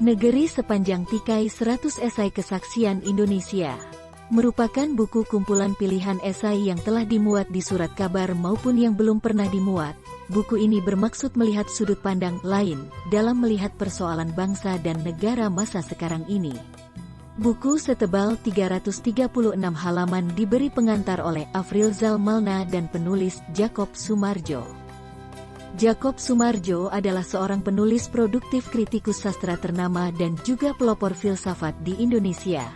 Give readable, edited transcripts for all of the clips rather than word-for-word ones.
Negeri Sepanjang Tikai 100 Esai Kesaksian Indonesia merupakan buku kumpulan pilihan esai yang telah dimuat di surat kabar maupun yang belum pernah dimuat. Buku ini bermaksud melihat sudut pandang lain dalam melihat persoalan bangsa dan negara masa sekarang ini. Buku setebal 336 halaman diberi pengantar oleh Afrizal Malna dan penulis Jakob Sumarjo. Jakob Sumarjo adalah seorang penulis produktif kritikus sastra ternama dan juga pelopor filsafat di Indonesia.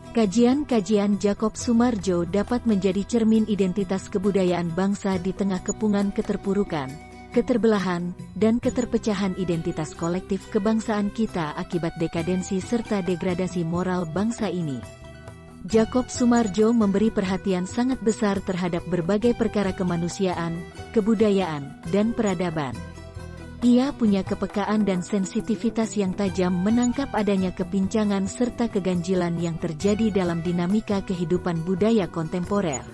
Kajian-kajian Jakob Sumarjo dapat menjadi cermin identitas kebudayaan bangsa di tengah kepungan keterpurukan, keterbelahan, dan keterpecahan identitas kolektif kebangsaan kita akibat dekadensi serta degradasi moral bangsa ini. Jakob Sumarjo memberi perhatian sangat besar terhadap berbagai perkara kemanusiaan, kebudayaan, dan peradaban. Ia punya kepekaan dan sensitivitas yang tajam menangkap adanya kepincangan serta keganjilan yang terjadi dalam dinamika kehidupan budaya kontemporer.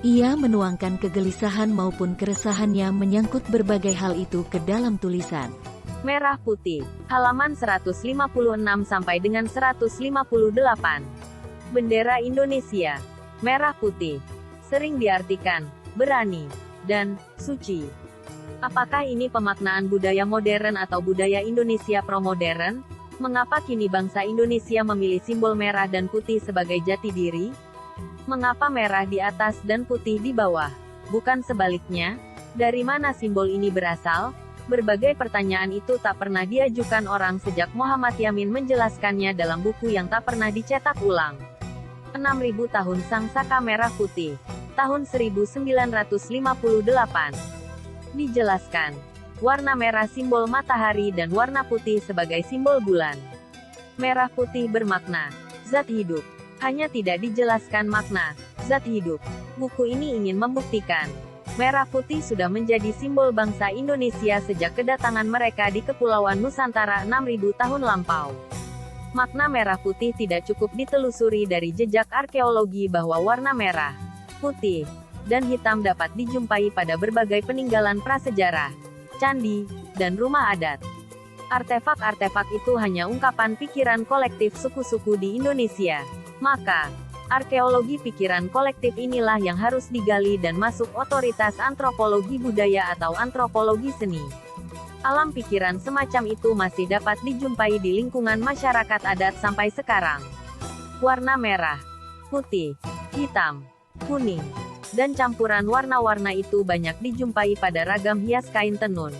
Ia menuangkan kegelisahan maupun keresahannya menyangkut berbagai hal itu ke dalam tulisan. Merah Putih, halaman 156 sampai dengan 158. Bendera Indonesia, merah putih, sering diartikan berani dan suci. Apakah ini pemaknaan budaya modern atau budaya Indonesia pro-modern? Mengapa kini bangsa Indonesia memilih simbol merah dan putih sebagai jati diri? Mengapa merah di atas dan putih di bawah? Bukan sebaliknya? Dari mana simbol ini berasal? Berbagai pertanyaan itu tak pernah diajukan orang sejak Muhammad Yamin menjelaskannya dalam buku yang tak pernah dicetak ulang. 6.000 tahun Sang Saka Merah Putih, tahun 1958. Dijelaskan, warna merah simbol matahari dan warna putih sebagai simbol bulan. Merah putih bermakna zat hidup, hanya tidak dijelaskan makna zat hidup. Buku ini ingin membuktikan, merah putih sudah menjadi simbol bangsa Indonesia sejak kedatangan mereka di Kepulauan Nusantara 6.000 tahun lampau. Makna merah putih tidak cukup ditelusuri dari jejak arkeologi bahwa warna merah, putih, dan hitam dapat dijumpai pada berbagai peninggalan prasejarah, candi, dan rumah adat. Artefak-artefak itu hanya ungkapan pikiran kolektif suku-suku di Indonesia. Maka, arkeologi pikiran kolektif inilah yang harus digali dan masuk otoritas antropologi budaya atau antropologi seni. Alam pikiran semacam itu masih dapat dijumpai di lingkungan masyarakat adat sampai sekarang. Warna merah, putih, hitam, kuning, dan campuran warna-warna itu banyak dijumpai pada ragam hias kain tenun,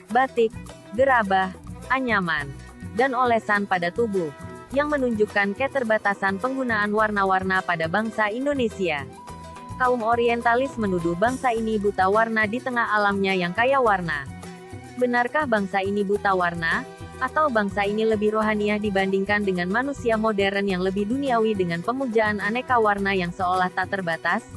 batik, gerabah, anyaman, dan olesan pada tubuh, yang menunjukkan keterbatasan penggunaan warna-warna pada bangsa Indonesia. Kaum orientalis menuduh bangsa ini buta warna di tengah alamnya yang kaya warna. Benarkah bangsa ini buta warna? Atau bangsa ini lebih rohaniah dibandingkan dengan manusia modern yang lebih duniawi dengan pemujaan aneka warna yang seolah tak terbatas?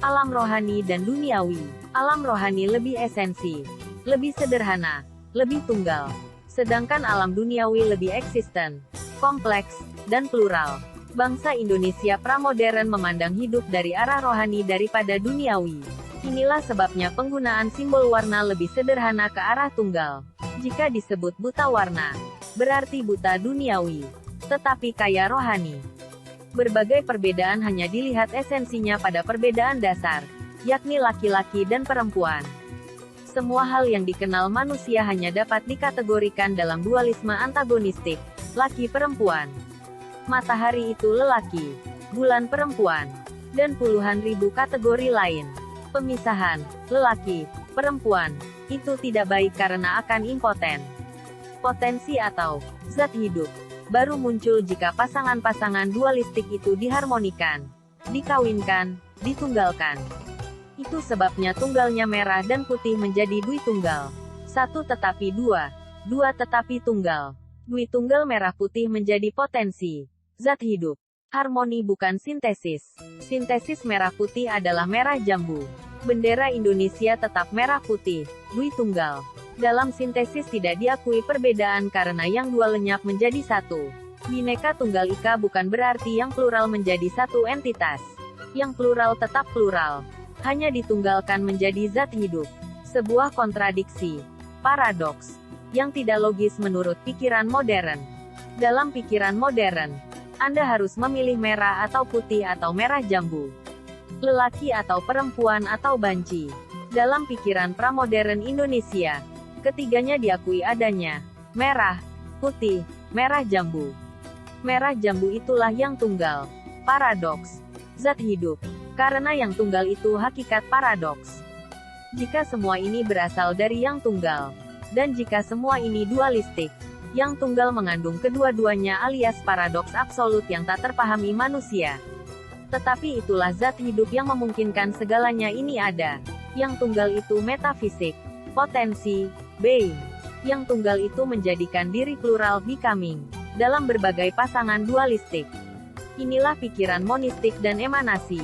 Alam rohani dan duniawi. Alam rohani lebih esensi, lebih sederhana, lebih tunggal. Sedangkan alam duniawi lebih eksisten, kompleks, dan plural. Bangsa Indonesia pramodern memandang hidup dari arah rohani daripada duniawi. Inilah sebabnya penggunaan simbol warna lebih sederhana ke arah tunggal. Jika disebut buta warna, berarti buta duniawi, tetapi kaya rohani. Berbagai perbedaan hanya dilihat esensinya pada perbedaan dasar, yakni laki-laki dan perempuan. Semua hal yang dikenal manusia hanya dapat dikategorikan dalam dualisme antagonistik, laki-perempuan. Matahari itu lelaki, bulan perempuan, dan puluhan ribu kategori lain. Pemisahan, lelaki, perempuan, itu tidak baik karena akan impoten. Potensi atau zat hidup, baru muncul jika pasangan-pasangan dualistik itu diharmonikan, dikawinkan, ditunggalkan. Itu sebabnya tunggalnya merah dan putih menjadi dwi tunggal. Satu tetapi dua, dua tetapi tunggal. Dwi tunggal merah putih menjadi potensi, zat hidup. Harmoni bukan sintesis. Sintesis merah putih adalah merah jambu. Bendera Indonesia tetap merah putih, dwi tunggal. Dalam sintesis tidak diakui perbedaan karena yang dua lenyap menjadi satu. Bhinneka Tunggal Ika bukan berarti yang plural menjadi satu entitas. Yang plural tetap plural. Hanya ditunggalkan menjadi zat hidup. Sebuah kontradiksi. Paradoks. yang tidak logis menurut pikiran modern. Dalam pikiran modern, Anda harus memilih merah atau putih atau merah jambu. Lelaki atau perempuan atau banci. Dalam pikiran pramodern Indonesia, ketiganya diakui adanya. Merah, putih, merah jambu. Merah jambu itulah yang tunggal. Paradoks. Zat hidup. Karena yang tunggal itu hakikat paradoks. Jika semua ini berasal dari yang tunggal, dan jika semua ini dualistik, yang tunggal mengandung kedua-duanya alias paradoks absolut yang tak terpahami manusia. Tetapi itulah zat hidup yang memungkinkan segalanya ini ada. Yang tunggal itu metafisik, potensi, being. Yang tunggal itu menjadikan diri plural becoming, dalam berbagai pasangan dualistik. Inilah pikiran monistik dan emanasi,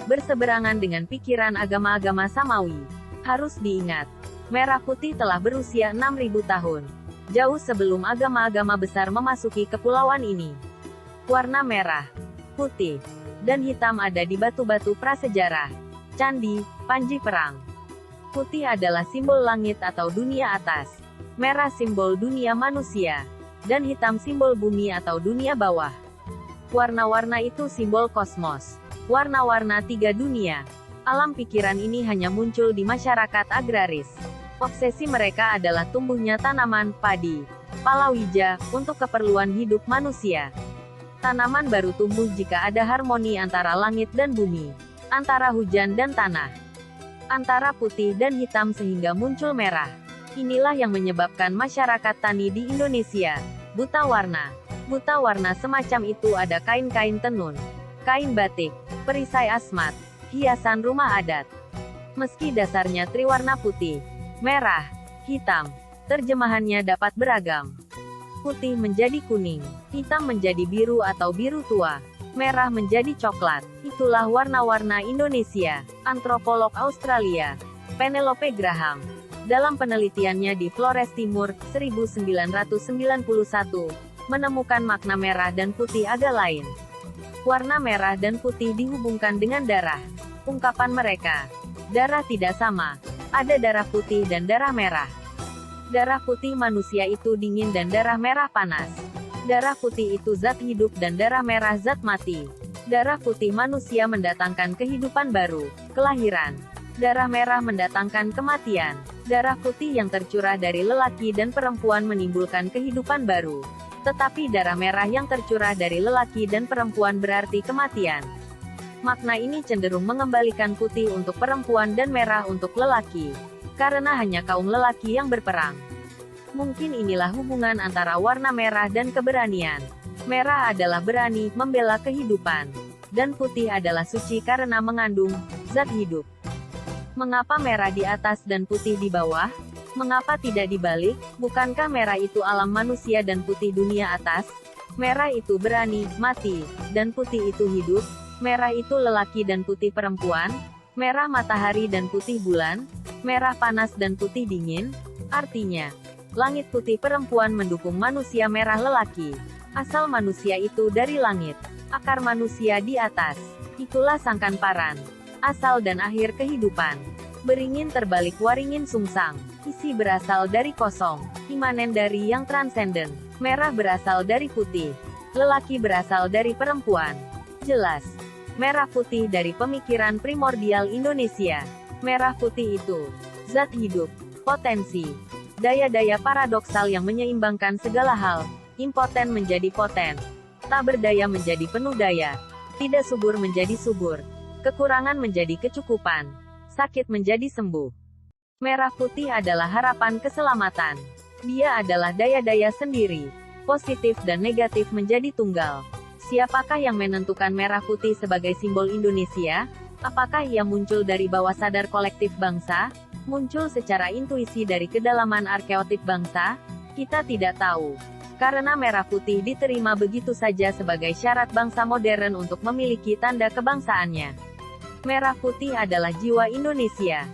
berseberangan dengan pikiran agama-agama samawi. Harus diingat, merah putih telah berusia 6.000 tahun. Jauh sebelum agama-agama besar memasuki kepulauan ini. Warna merah, putih, dan hitam ada di batu-batu prasejarah, candi, panji perang. Putih adalah simbol langit atau dunia atas. Merah simbol dunia manusia. Dan hitam simbol bumi atau dunia bawah. Warna-warna itu simbol kosmos. Warna-warna tiga dunia. Alam pikiran ini hanya muncul di masyarakat agraris. Obsesi mereka adalah tumbuhnya tanaman, padi, palawija, untuk keperluan hidup manusia. Tanaman baru tumbuh jika ada harmoni antara langit dan bumi, antara hujan dan tanah, antara putih dan hitam sehingga muncul merah. Inilah yang menyebabkan masyarakat tani di Indonesia buta warna. Buta warna semacam itu ada kain-kain tenun, kain batik, perisai asmat, hiasan rumah adat. Meski dasarnya triwarna putih, merah, hitam, terjemahannya dapat beragam. Putih menjadi kuning, hitam menjadi biru atau biru tua, merah menjadi coklat. Itulah warna-warna Indonesia. Antropolog Australia, Penelope Graham, dalam penelitiannya di Flores Timur, 1991, menemukan makna merah dan putih agak lain. Warna merah dan putih dihubungkan dengan darah. Ungkapan mereka, darah tidak sama. Ada darah putih dan darah merah. Darah putih manusia itu dingin dan darah merah panas. Darah putih itu zat hidup dan darah merah zat mati. Darah putih manusia mendatangkan kehidupan baru, kelahiran. Darah merah mendatangkan kematian. Darah putih yang tercurah dari lelaki dan perempuan menimbulkan kehidupan baru. Tetapi darah merah yang tercurah dari lelaki dan perempuan berarti kematian. Makna ini cenderung mengembalikan putih untuk perempuan dan merah untuk lelaki. Karena hanya kaum lelaki yang berperang. Mungkin inilah hubungan antara warna merah dan keberanian. Merah adalah berani, membela kehidupan. Dan putih adalah suci karena mengandung zat hidup. Mengapa merah di atas dan putih di bawah? Mengapa tidak dibalik? Bukankah merah itu alam manusia dan putih dunia atas? Merah itu berani, mati, dan putih itu hidup. Merah itu lelaki dan putih perempuan. Merah matahari dan putih bulan. Merah panas dan putih dingin. Artinya, langit putih perempuan mendukung manusia merah lelaki. Asal manusia itu dari langit. Akar manusia di atas. Itulah sangkan paran. Asal dan akhir kehidupan. Beringin terbalik waringin sungsang. Isi berasal dari kosong. Imanen dari yang transenden. Merah berasal dari putih. Lelaki berasal dari perempuan. Jelas. Merah putih dari pemikiran primordial Indonesia. Merah putih itu zat hidup, potensi, daya-daya paradoksal yang menyeimbangkan segala hal. Impoten menjadi poten, tak berdaya menjadi penuh daya, tidak subur menjadi subur, kekurangan menjadi kecukupan, sakit menjadi sembuh. Merah putih adalah harapan keselamatan. Dia adalah daya-daya sendiri, positif dan negatif menjadi tunggal. Siapakah yang menentukan merah putih sebagai simbol Indonesia? Apakah ia muncul dari bawah sadar kolektif bangsa? Muncul secara intuisi dari kedalaman arkeotip bangsa? Kita tidak tahu. Karena merah putih diterima begitu saja sebagai syarat bangsa modern untuk memiliki tanda kebangsaannya. Merah putih adalah jiwa Indonesia.